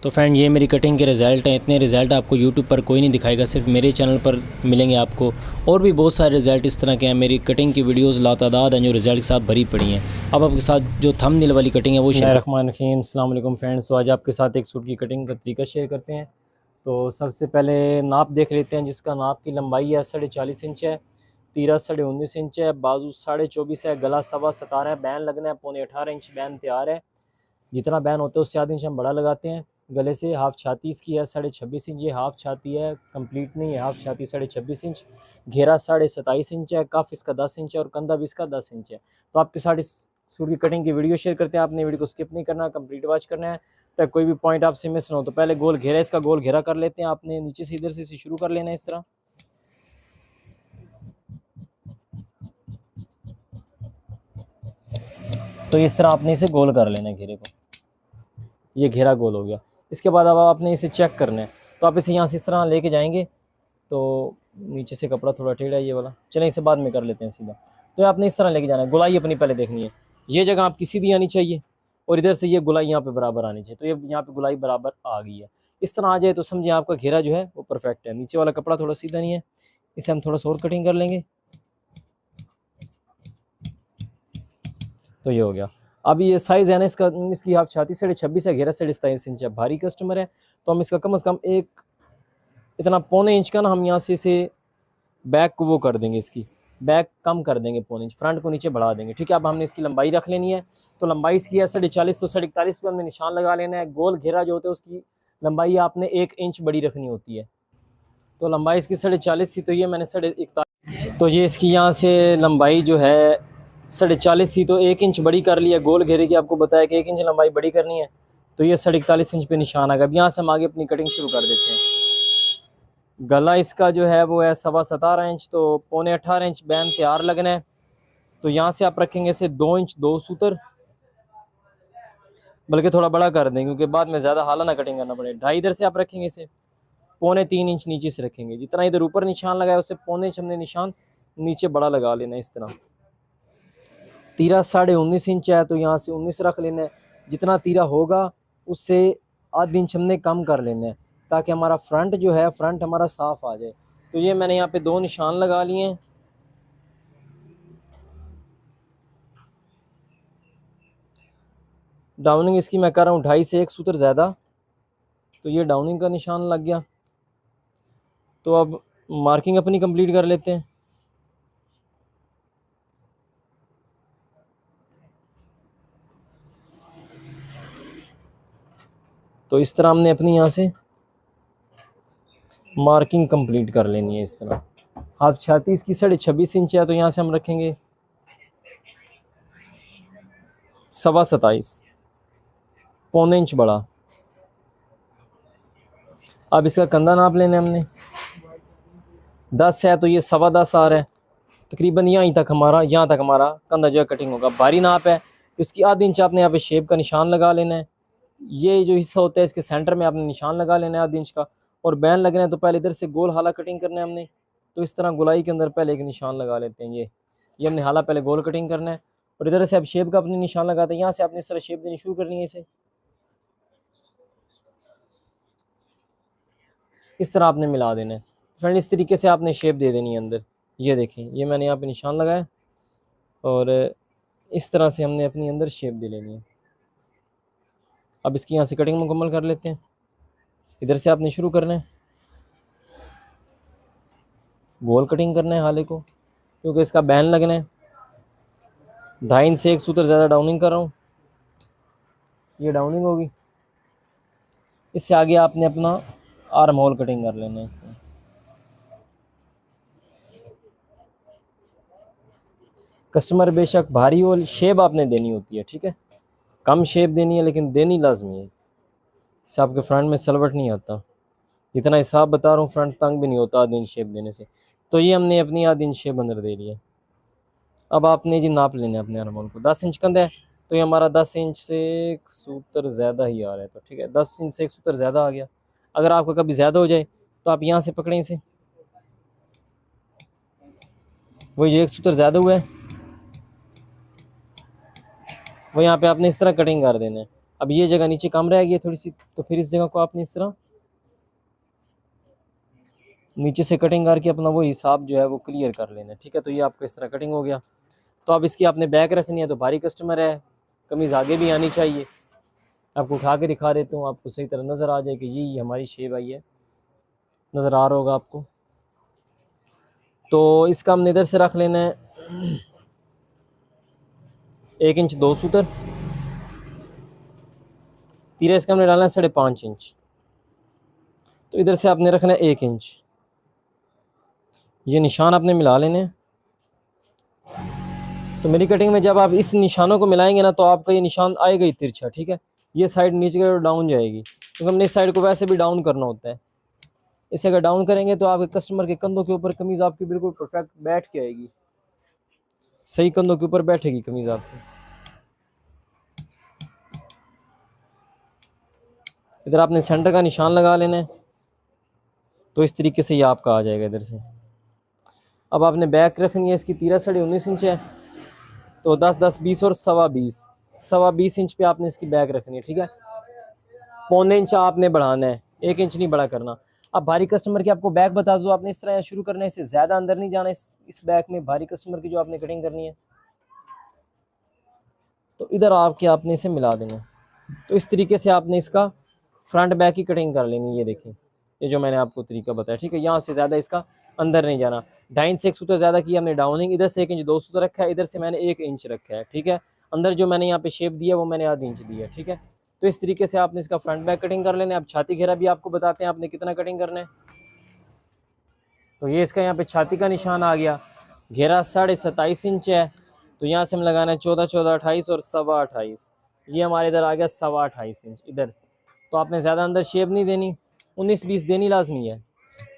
तो फ्रेंड ये मेरी कटिंग के रिज़ल्ट हैं। इतने रिज़ल्ट आपको यूट्यूब पर कोई नहीं दिखाएगा, सिर्फ मेरे चैनल पर मिलेंगे आपको। और भी बहुत सारे रिज़ल्ट इस तरह के हैं। मेरी कटिंग की वीडियोस लातादाद हैं जो रिज़ल्ट के साथ भरी पड़ी हैं। अब आपके साथ जो थंबनेल वाली कटिंग है वो शेयर। रहमान अस्सलाम वालेकुम फ्रेंड्स। तो आज आपके साथ एक सूट की कटिंग का तरीका शेयर करते हैं। तो सबसे पहले नाप देख लेते हैं, जिसका नाप की लंबाई है 40.5 इंच है, तीरा 19.5 इंच है, बाजू 24.5 है, गला 17.25 है, बैन लगना है 18.25 इंच बैन तैयार है। जितना बैन होता है उससे आधा इंच हम बड़ा लगाते हैं। गले से हाफ छाती इसकी है 26.5 इंच, ये हाफ छाती है, कंप्लीट नहीं है, हाफ छाती 26.5 इंच। घेरा 27.5 इंच है, कफ इसका 10 इंच है और कंधा भी इसका 10 इंच है। तो आपके साथ इस सूट की कटिंग की वीडियो शेयर करते हैं। आपने वीडियो को स्किप नहीं करना, कंप्लीट वॉच करना है तक कोई भी पॉइंट आपसे मिस ना हो। तो पहले गोल घेरा, इसका गोल घेरा कर लेते हैं। आपने नीचे से इधर से शुरू कर लेना है इस तरह। तो इस तरह आपने इसे गोल कर लेना है घेरे को। ये घेरा गोल हो गया। इसके बाद अब आपने इसे चेक करना है। तो आप इसे यहाँ से इस तरह लेके जाएंगे। तो नीचे से कपड़ा थोड़ा टेढ़ा है ये वाला, चलें इसे बाद में कर लेते हैं सीधा। तो आपने इस तरह लेके जाना है। गुलाई अपनी पहले देखनी है, ये जगह आपकी सीधी आनी चाहिए और इधर से ये गुलाई यहाँ पे बराबर आनी चाहिए। तो ये यहाँ पे गुलाई बराबर आ गई है। इस तरह आ जाए तो समझिए आपका घेरा जो है वो परफेक्ट है। नीचे वाला कपड़ा थोड़ा सीधा नहीं है, इसे हम थोड़ा सा और कटिंग कर लेंगे। तो ये हो गया। अब ये साइज़ है ना इसका, इसकी हाफ छाती 26.5 है, घेरा 27.5 इंच है। भारी कस्टमर है तो हम इसका कम से कम एक इतना 1.25 इंच का ना हम यहाँ से इसे बैक को वो कर देंगे, इसकी बैक कम कर देंगे 1.25 इंच, फ्रंट को नीचे बढ़ा देंगे। ठीक है, अब हमने इसकी लंबाई रख लेनी है। तो लंबाई इसकी है 40.5, तो 41 पे हमने निशान लगा लेना है। गोल घेरा जो होता है उसकी लंबाई आपने 1 इंच बड़ी रखनी होती है। तो लंबाई इसकी 40.5 थी, तो ये मैंने 41, तो ये इसकी यहाँ से लंबाई जो है 40.5 थी, तो 1 इंच बड़ी कर लिया। गोल घेरे की आपको बताया कि 1 इंच लंबाई बड़ी करनी है, तो ये 41 इंच पे निशान आ गया। अब यहाँ से हम आगे अपनी कटिंग शुरू कर देते हैं। गला इसका जो है वो है 17.25 इंच, तो 17.25 इंच बैन तैयार लगना है। तो यहाँ से आप रखेंगे इसे 2 इंच 2 सूत्र, बल्कि थोड़ा बड़ा कर दें क्योंकि बाद में ज़्यादा हाला ना कटिंग करना पड़े। 2.5 इधर से आप रखेंगे इसे, 2.25 इंच नीचे से रखेंगे। जितना इधर ऊपर निशान लगाया उससे 2.25 इंच हमने निशान नीचे बड़ा लगा लेना है इस तरह। तीरा 19.5 इंच है, तो यहाँ से 19 रख लेना है। जितना तीरा होगा उससे आध इंच हमने कम कर लेना है ताकि हमारा फ्रंट जो है, फ्रंट हमारा साफ आ जाए। तो ये मैंने यहाँ पे 2 निशान लगा लिए हैं। डाउनिंग इसकी मैं कर रहा हूँ 2.5 से 1 सूत्र ज़्यादा, तो ये डाउनिंग का निशान लग गया। तो अब मार्किंग अपनी कंप्लीट कर लेते हैं। तो इस तरह हमने अपनी यहाँ से मार्किंग कंप्लीट कर लेनी है इस तरह। हाफ छाती इसकी 26.5 इंच है, तो यहाँ से हम रखेंगे 27.25, 1.25 इंच बड़ा। अब इसका कंधा नाप लेना है हमने, 10 है तो ये 10.25 आ रहा है। तकरीबन यहाँ तक हमारा कंधा जो है कटिंग होगा। भारी नाप है तो इसकी आधी इंच आपने यहाँ पे शेप का निशान लगा लेना है। ये जो हिस्सा होता है इसके सेंटर में आपने निशान लगा लेना है आधी इंच का। और बैन लगना है तो पहले इधर से गोल हाला कटिंग करना है हमने। तो इस तरह गुलाई के अंदर पहले एक निशान लगा लेते हैं। ये हमने हाला पहले गोल कटिंग करना है और इधर से अब शेप का अपने निशान लगाते हैं। यहाँ से आपने इस तरह शेप देनी शुरू करनी है। इसे इस तरह आपने मिला देना है। फ्रेंड इस तरीके से आपने शेप दे देनी है अंदर। ये देखें, ये मैंने यहाँ पे निशान लगाया और इस तरह से हमने अपनी अंदर शेप दे लेनी है। अब इसकी यहाँ से कटिंग मुकम्मल कर लेते हैं। इधर से आपने शुरू करना है, गोल कटिंग करना है हाले को क्योंकि इसका बैन लगना है। 2.5 इंच से 1 सूत्र ज़्यादा डाउनिंग कर रहा हूँ, ये डाउनिंग होगी। इससे आगे आपने अपना आर्म होल कटिंग कर लेना है इस तरह। कस्टमर बेशक भारी हो, शेप आपने देनी होती है, ठीक है, कम शेप देनी है लेकिन देनी लाजमी है। इससे आपके फ्रंट में सलवट नहीं आता। जितना हिसाब बता रहा हूँ फ्रंट तंग भी नहीं होता आधी इंच शेप देने से। तो ये हमने अपनी आधी इंच शेप अंदर दे लिया। अब आपने जी नाप लेना है अपने आर्म होल को। 10 इंच कंधा है तो ये हमारा 10 इंच से 1 सूत्र ज़्यादा ही आ रहा है। तो ठीक है, 10 इंच से 1 सूत्र ज़्यादा आ गया। अगर आपका कभी ज़्यादा हो जाए तो आप यहाँ से पकड़ें इसे, वही जो 1 सूत्र ज़्यादा हुआ है वो यहाँ पे आपने इस तरह कटिंग कर देना है। अब ये जगह नीचे कम रह गई है थोड़ी सी, तो फिर इस जगह को आपने इस तरह नीचे से कटिंग करके अपना वो हिसाब जो है वो क्लियर कर लेना है, ठीक है। तो ये आपका इस तरह कटिंग हो गया। तो अब इसकी आपने बैक रखनी है, तो भारी कस्टमर है, कमीज़ आगे भी आनी चाहिए। आपको उठा के दिखा देता हूँ, आपको सही तरह नज़र आ जाए कि ये हमारी शेप आई है, नज़र आ रहा होगा आपको। तो इसका हमने इधर से रख लेना है 1 इंच 2 सूतर, तीरा इसका हमने डालना है 5.5 इंच। तो इधर से आपने रखना है 1 इंच, ये निशान आपने मिला लेने हैं। तो मेरी कटिंग में जब आप इस निशानों को मिलाएंगे ना, तो आपका ये निशान आएगा ही तिरछा, ठीक है। ये साइड नीचे की ओर डाउन जाएगी, क्योंकि हमने इस साइड को वैसे भी डाउन करना होता है। इसे अगर डाउन करेंगे तो आपके कस्टमर के कंधों के ऊपर कमीज़ आपकी बिल्कुल परफेक्ट बैठ के आएगी, सही कंधों के ऊपर बैठेगी कमीज़ आपकी। इधर आपने सेंटर का निशान लगा लेना है, तो इस तरीके से ये आपका आ जाएगा इधर से। अब आपने बैक रखनी है, इसकी तीरा 19.5 इंच है, तो 10 10 20 और 20.25 इंच पे आपने इसकी बैक रखनी है, ठीक है। 0.25 इंच आपने बढ़ाना है, 1 इंच नहीं बड़ा करना। अब भारी कस्टमर की आपको बैक बता दो, आपने इस तरह शुरू करना है, इससे ज़्यादा अंदर नहीं जाना इस बैक में, भारी कस्टमर की जो आपने कटिंग करनी है। तो इधर आपके आपने इसे मिला देना। तो इस तरीके से आपने इसका फ्रंट बैक की कटिंग कर लेनी। ये देखिए, ये जो मैंने आपको तरीका बताया, ठीक है। यहाँ से ज़्यादा इसका अंदर नहीं जाना। 2.5 इंच से 1 सूत्र ज़्यादा किया हमने डाउनिंग, इधर से 1 इंच 2 सूत्र रखा है, इधर से मैंने 1 इंच रखा है, ठीक है। अंदर जो मैंने यहाँ पे शेप दिया वो मैंने आधी इंच दिया, ठीक है। तो इस तरीके से आपने इसका फ्रंट बैक कटिंग कर लेना है। अब छाती घेरा भी आपको बताते हैं आपने कितना कटिंग करना है। तो ये इसका यहाँ पे छाती का निशान आ गया, घेरा 27.5 इंच है, तो यहाँ से हम लगाना है 14 14 28 और 28.25। ये हमारे इधर आ गया 28.5 इंच इधर। तो आपने ज़्यादा अंदर शेप नहीं देनी, 19 20 देनी लाजमी है।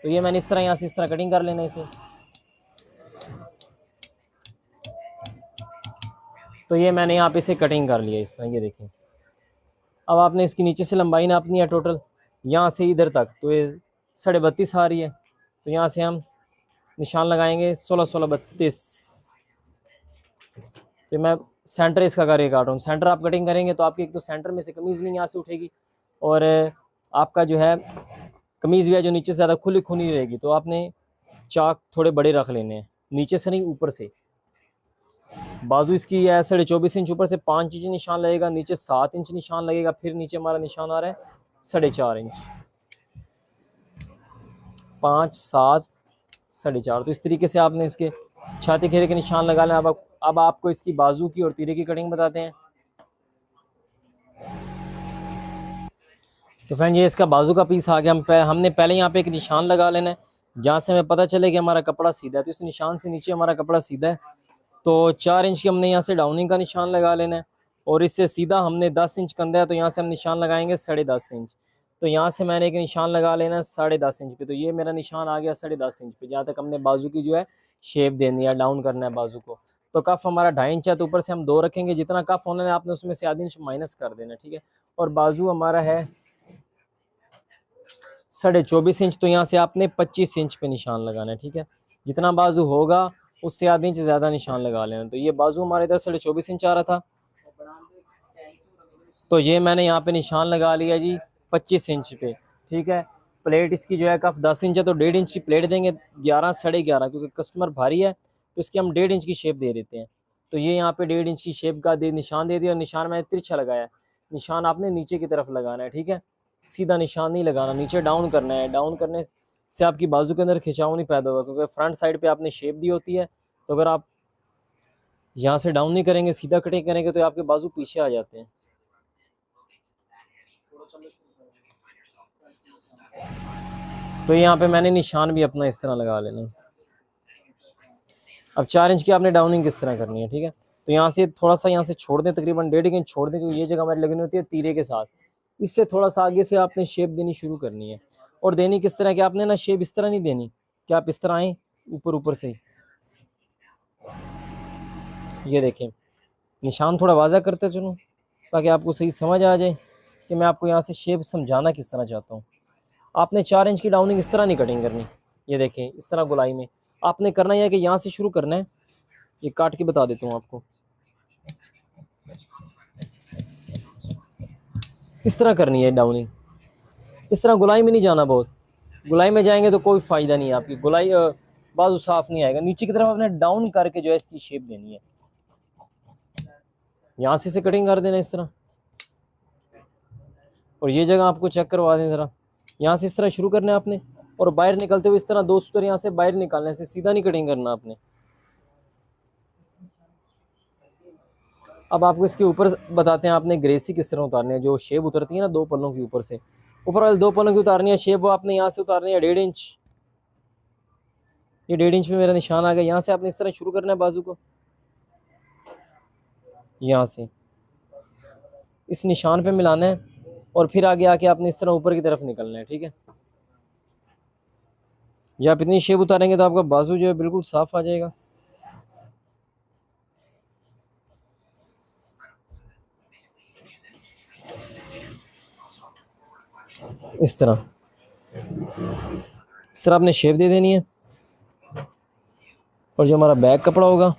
तो ये मैंने इस तरह यहाँ से इस तरह कटिंग कर लेना इसे। तो ये मैंने यहाँ पे इसे कटिंग कर लिया इस तरह, ये देखें। अब आपने इसकी नीचे से लंबाई नापनी है टोटल, यहाँ से इधर तक, तो ये 32.5 आ रही है। तो यहाँ से हम निशान लगाएंगे 16 16 32। तो मैं सेंटर इसका करके काट रहा हूँ। सेंटर आप कटिंग करेंगे तो आपकी एक तो सेंटर में से कमीज़ नहीं यहाँ से उठेगी, और आपका जो है कमीज़ भी है जो नीचे से ज़्यादा खुली खुली रहेगी। तो आपने चाक थोड़े बड़े रख लेने हैं, नीचे से नहीं ऊपर से। बाजू इसकी है 24.5 इंच, ऊपर से 5 इंच निशान लगेगा, नीचे 7 इंच निशान लगेगा, फिर नीचे हमारा निशान आ रहा है 4.5 इंच, 5 7 4.5। तो इस तरीके से आपने इसके छाती घेरे के निशान लगा लें। अब आपको इसकी बाजू की और तीरे की कटिंग बताते हैं। तो फ्रेंड ये इसका बाजू का पीस आ गया। हमने पहले यहाँ पे एक निशान लगा लेना है, जहाँ से हमें पता चले कि हमारा कपड़ा सीधा है। तो इस निशान से नीचे हमारा कपड़ा सीधा है, तो 4 इंच की हमने यहाँ से डाउनिंग का निशान लगा लेना है, और इससे सीधा हमने 10 इंच कंधा है, तो यहाँ से हम निशान लगाएंगे 10.5 इंच। तो यहाँ से मैंने एक निशान लगा लेना है 10.5 इंच पे। तो ये मेरा निशान आ गया 10.5 इंच पे, जहाँ तक हमने बाजू की जो है शेप देनी है, डाउन करना है बाजू को। तो कफ हमारा 2.5 इंच है, तो ऊपर से हम 2 रखेंगे, जितना कफ होना है आपने उसमें से आधी इंच माइनस कर देना, ठीक है। और बाजू हमारा है 24.5 इंच, तो यहाँ से आपने 25 इंच पे निशान लगाना है, ठीक है। जितना बाजू होगा उससे आधी इंच ज़्यादा निशान लगा लेना। तो ये बाजू हमारे इधर 24.5 इंच आ रहा था, तो ये मैंने यहाँ पे निशान लगा लिया जी 25 इंच पे, ठीक है। प्लेट इसकी जो है कफ 10 इंच है, तो 1.5 इंच की प्लेट देंगे, 11 11.5, क्योंकि कस्टमर भारी है तो इसकी हम 1.5 इंच की शेप दे देते हैं। तो ये यहाँ पे 1.5 इंच की शेप का निशान दे दिया, और निशान मैंने तिरछा लगाया। निशान आपने नीचे की तरफ लगाना है, ठीक है, सीधा निशान नहीं लगाना, नीचे डाउन करना है। डाउन करने से आपकी बाजू के अंदर खिंचाव नहीं पैदा होगा, क्योंकि फ्रंट साइड पे आपने शेप दी होती है। तो अगर आप यहाँ से डाउन नहीं करेंगे, सीधा कटिंग करेंगे, तो आपके बाजू पीछे आ जाते हैं। तो यहाँ पे मैंने निशान भी अपना इस तरह लगा लेना। अब 4 इंच की आपने डाउनिंग किस तरह करनी है, ठीक है। तो यहाँ से थोड़ा सा यहाँ से छोड़ दें, तकरीबन 1.5 इंच छोड़ दें, क्योंकि ये जगह हमारी लगनी होती है तीरे के साथ। इससे थोड़ा सा आगे से आपने शेप देनी शुरू करनी है, और देनी किस तरह कि आपने ना शेप इस तरह नहीं देनी कि आप इस तरह आएँ ऊपर ऊपर से। ये देखें, निशान थोड़ा वाज़ा करते चलूँ ताकि आपको सही समझ आ जाए कि मैं आपको यहाँ से शेप समझाना किस तरह चाहता हूँ। आपने 4 इंच की डाउनिंग इस तरह नहीं कटिंग करनी। ये देखें, इस तरह गोलाई में आपने करना है कि यहाँ से शुरू करना है। ये काट के बता देता हूँ आपको। इस तरह करनी है डाउनिंग। इस तरह गुलाई में नहीं जाना, बहुत गुलाई में जाएंगे तो कोई फ़ायदा नहीं है, आपकी गुलाई बाजू साफ नहीं आएगा। नीचे की तरफ आपने डाउन करके जो है इसकी शेप देनी है। यहाँ से कटिंग कर देना इस तरह, और ये जगह आपको चेक करवा दें ज़रा। यहाँ से इस तरह शुरू करना है आपने, और बाहर निकलते हुए इस तरह 2 सूत्र यहाँ से बाहर निकालने से, सीधा नहीं कटिंग करना आपने। अब आपको इसके ऊपर बताते हैं आपने ग्रेसी किस तरह उतारनी है। जो शेप उतरती है ना 2 पल्लों के ऊपर से, ऊपर वाले 2 पल्लों की उतारनी है शेप, वो आपने यहाँ से उतारनी है 1.5 इंच। ये 1.5 इंच में मेरा निशान आ गया। यहाँ से आपने इस तरह शुरू करना है बाजू को, यहाँ से इस निशान पे मिलाना है, और फिर आगे आके आपने इस तरह ऊपर की तरफ निकलना है। ठीक है, जब आप इतनी शेप उतारेंगे तो आपका बाजू जो है बिल्कुल साफ आ जाएगा। इस तरह आपने शेप दे देनी है। और जो हमारा बैक कपड़ा होगा,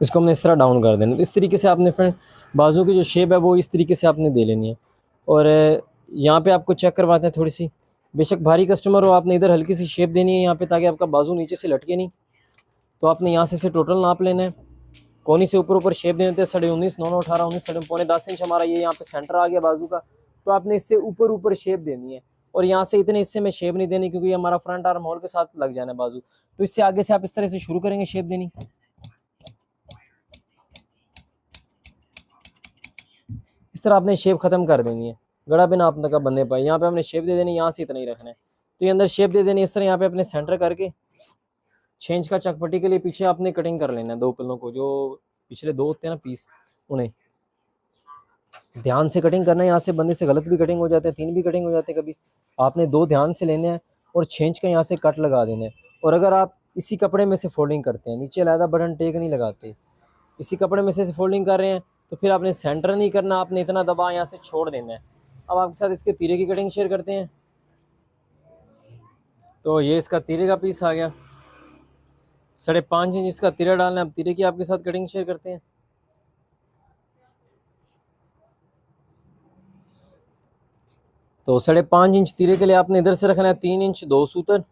इसको हमने इस तरह डाउन कर देना। तो इस तरीके से आपने फ्रेंड बाजू की जो शेप है वो इस तरीके से आपने दे लेनी है। और यहाँ पे आपको चेक करवाते हैं थोड़ी सी, बेशक भारी कस्टमर हो, आपने इधर हल्की सी शेप देनी है यहाँ पे, ताकि आपका बाजू नीचे से लटके नहीं। तो आपने यहाँ से टोटल नाप लेना है, कोनी से ऊपर शेप देने थे 19.5, 9, 18, 19, 10.5 इंच हमारा ये यहाँ पे सेंटर आ गया बाजू का। तो आपने इससे ऊपर शेप देनी है, और यहाँ से इतने हिस्से में शेप नहीं देनी, क्योंकि हमारा फ्रंट आर्म होल के साथ लग जाना है बाजू। तो इससे आगे से आप इस तरह से शुरू करेंगे शेप देनी। इस तरह आपने शेप खत्म कर देनी है, गड़ा बिना आप का बनने पाए। यहाँ पे हमने शेप दे देनी, यहाँ से इतना ही रखना है। तो ये अंदर शेप दे देनी इस तरह। यहाँ पे अपने सेंटर करके 6 इंच का चकपट्टी के लिए पीछे आपने कटिंग कर लेना है 2 पल्लों को, जो पिछले 2 होते हैं ना पीस, उन्हें ध्यान से कटिंग करना है। यहाँ से बंदे से गलत भी कटिंग हो जाते हैं, 3 भी कटिंग हो जाते हैं कभी। आपने 2 ध्यान से लेने हैं, और 6 इंच का यहाँ से कट लगा देना है। और अगर आप इसी कपड़े में से फोल्डिंग करते हैं, नीचे अलहदा बटन टेक नहीं लगाते, इसी कपड़े में से फोल्डिंग कर रहे हैं, तो फिर आपने सेंटर नहीं करना, आपने इतना दबा यहाँ से छोड़ देना है। अब आपके साथ इसके तीरे की कटिंग शेयर करते हैं। तो ये इसका तीरे का पीस आ गया, 5.5 इंच इसका तीरा डालना है। अब तीरे की आपके साथ कटिंग शेयर करते हैं। तो 5.5 इंच तीरे के लिए आपने इधर से रखना है 3 इंच 2 सूत्र।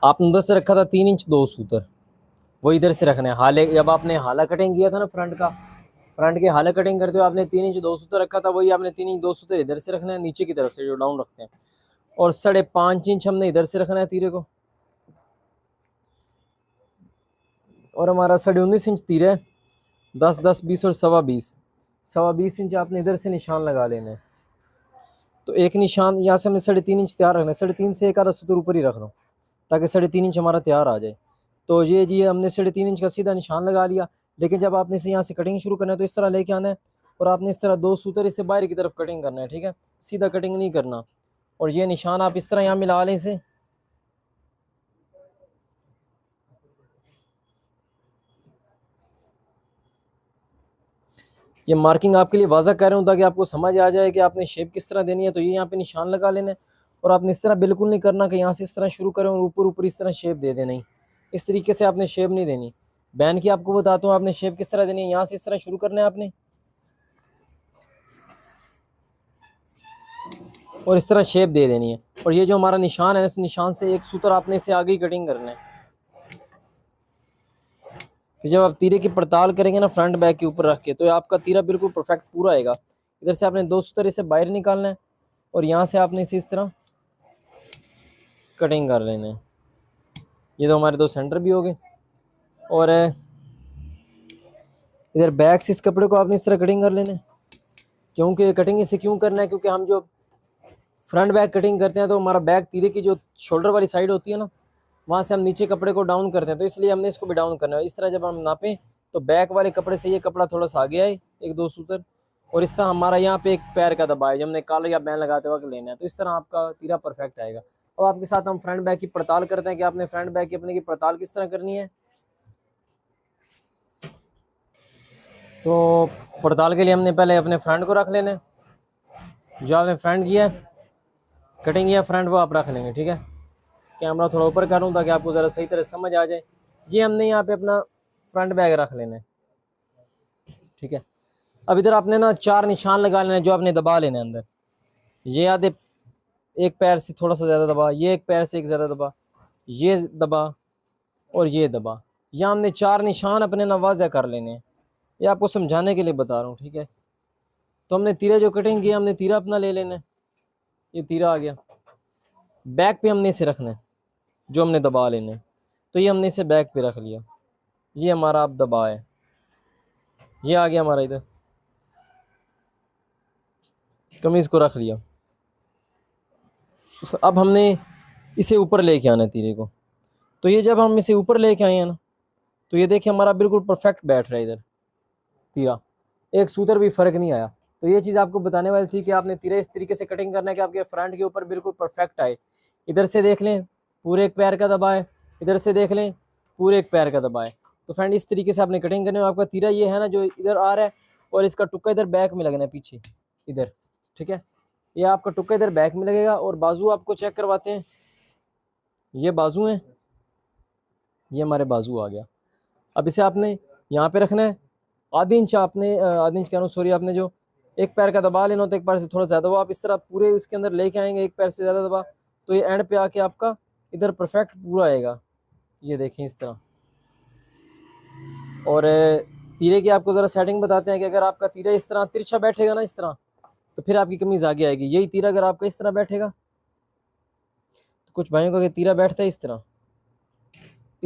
आपने उधर से रखा था 3 इंच 2 सूत्र, वो इधर से रखना है। हाले जब आपने हाला कटिंग किया था ना फ्रंट के हाला कटिंग करते हुए आपने 3 इंच 2 सूत्र रखा था, वही आपने 3 इंच 2 सूत्र इधर से रखना है, नीचे की तरफ से जो डाउन रखते हैं। और 5.5 इंच हमने इधर से रखना है तीरे को। और हमारा 19.5 इंच तीरा है, 10, 10, 20 और 20 इंच आपने इधर से निशान लगा लेना है। तो एक निशान यहाँ से हमने 3.5 इंच तैयार रखना है, 3.5 से एक आधा सूत्र ऊपर ही रखना, ताकि 3.5 इंच हमारा तैयार आ जाए। तो ये जी हमने 3.5 इंच का सीधा निशान लगा लिया। लेकिन जब आपने इसे यहाँ से कटिंग शुरू करना है तो इस तरह लेके आना है, और आपने इस तरह 2 सूत्र इससे बाहर की तरफ कटिंग करना है। ठीक है, सीधा कटिंग नहीं करना। और ये निशान आप इस तरह यहाँ मिला लें इसे। ये मार्किंग आपके लिए वाज़ा कर रहा हूँ ताकि आपको समझ आ जाए कि आपने शेप किस तरह देनी है। तो ये यहाँ पे निशान लगा लेना है, और आपने इस तरह बिल्कुल नहीं करना कि यहाँ से इस तरह शुरू करें और ऊपर इस तरह शेप दे दें, नहीं, इस तरीके से आपने शेप नहीं देनी। बैन की आपको बताता हूँ आपने शेप किस तरह देनी है। यहाँ से इस तरह शुरू करना है आपने, और इस तरह शेप दे देनी है। और ये जो हमारा निशान है, इस निशान से एक सूत्र आपने इसे आगे ही कटिंग करना है। फिर जब आप तीरे की पड़ताल करेंगे ना फ्रंट बैक के ऊपर रख के, तो आपका तीरा बिल्कुल परफेक्ट पूरा आएगा। इधर से आपने 2 सूत्र इसे बाहर निकालना है, और यहाँ से आपने इसे इस तरह कटिंग कर लेना है। ये तो हमारे 2 सेंटर भी हो गए। और इधर बैक से इस कपड़े को आपने इस तरह कटिंग कर लेना है। क्योंकि कटिंग इसे क्यों करना है, क्योंकि हम जो फ्रंट बैक कटिंग करते हैं तो हमारा बैक तीरे की जो शोल्डर वाली साइड होती है ना, वहाँ से हम नीचे कपड़े को डाउन करते हैं, तो इसलिए हमने इसको भी डाउन करना है। इस तरह जब हम नापें तो बैक वाले कपड़े से ये कपड़ा थोड़ा सा आगे आए, 1-2 सूत्र, और इस तरह हमारा यहाँ पे एक पैर का दबा है जो हमने कॉलर या बैन लगाते वक्त लेना है। तो इस तरह आपका तीरा परफेक्ट आएगा। अब आपके साथ हम फ्रंट बैक की पड़ताल करते हैं कि आपने फ्रंट बैक की अपने की पड़ताल किस तरह करनी है। तो पड़ताल के लिए हमने पहले अपने फ्रंट को रख लेना है। जो आपने फ्रंट किया कटिंग किया फ्रंट, वो आप रख लेंगे। ठीक है, कैमरा थोड़ा ऊपर करूँ ताकि आपको ज़रा सही तरह समझ आ जाए। ये हमने यहाँ पे अपना फ्रंट बैग रख लेना है, ठीक है। अब इधर आपने ना 4 निशान लगा लेना है जो आपने दबा लेना है अंदर। ये आधे एक पैर से थोड़ा सा ज़्यादा दबा, ये एक पैर से एक ज़्यादा दबा, ये दबा और ये दबा। यहाँ हमने 4 निशान अपने ना वाज़ह कर लेने हैं। ये आपको समझाने के लिए बता रहा हूँ, ठीक है। तो हमने तीरा जो कटिंग किया, हमने तीरा अपना ले लेना है। ये तीरा आ गया, बैक पे हमने इसे रखना है जो हमने दबा लेना है। तो ये हमने इसे बैक पे रख लिया, ये हमारा आप दबा है, ये आ गया हमारा इधर। कमीज़ को रख लिया। अब हमने इसे ऊपर लेके आना है तीरे को। तो ये जब हम इसे ऊपर लेके आए हैं ना, तो ये देखिए हमारा बिल्कुल परफेक्ट बैठ रहा है इधर तीरा, एक सूतर भी फ़र्क नहीं आया। तो ये चीज़ आपको बताने वाली थी कि आपने तीरा इस तरीके से कटिंग करना है कि आपके फ्रंट के ऊपर बिल्कुल परफेक्ट आए। इधर से देख लें पूरे एक पैर का दबाए, इधर से देख लें पूरे एक पैर का दबाए। तो फ्रेंड इस तरीके से आपने कटिंग करनी है। आपका तीरा ये है ना जो इधर आ रहा है, और इसका टुक्का इधर बैक में लगना है पीछे इधर, ठीक है। ये आपका टुक्का इधर बैक में लगेगा। और बाजू आपको चेक करवाते हैं, ये बाजू हैं, ये हमारे बाजू आ गया। अब इसे आपने यहाँ पे रखना है। आधी इंच आपने आधी इंच कह रहा हूँ सॉरी, आपने जो एक पैर का दबा लेना होता है एक पैर से थोड़ा ज़्यादा, वो आप इस तरह पूरे इसके अंदर लेके आएंगे एक पैर से ज़्यादा दबा, तो ये एंड पे आके आपका इधर परफेक्ट पूरा आएगा। ये देखें इस तरह। और तीरे की आपको ज़रा सेटिंग बताते हैं कि अगर आपका तीरा इस तरह तिरछा बैठेगा ना इस तरह, तो फिर आपकी कमीज़ आगे आएगी। यही तीरा अगर आपका इस तरह बैठेगा, तो कुछ भाइयों का तीरा बैठता है इस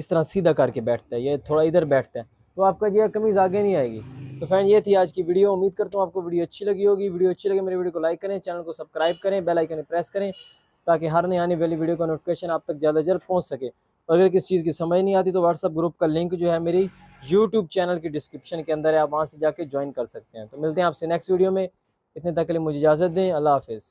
तरह सीधा करके बैठता है, ये थोड़ा इधर बैठता है, तो आपका जो है कमीज़ आगे नहीं आएगी। तो फ्रेंड ये थी आज की वीडियो। उम्मीद करता हूँ आपको वीडियो अच्छी लगी होगी। वीडियो अच्छी लगे मेरी वीडियो को लाइक करें, चैनल को सब्सक्राइब करें, बेल आइकन प्रेस करें ताकि हर नई आने वाली वीडियो का नोटिफिकेशन आप तक ज़्यादा जल्द पहुँच सके। अगर किसी चीज़ की समझ नहीं आती तो व्हाट्सअप ग्रुप का लिंक जो है मेरी यूट्यूब चैनल की डिस्क्रिप्शन के अंदर है, आप वहाँ से जाके ज्वाइन कर सकते हैं। तो मिलते हैं आपसे नेक्स्ट वीडियो में। इतने तक के लिए मुझे इजाज़त दें। अल्लाह हाफ़िज़।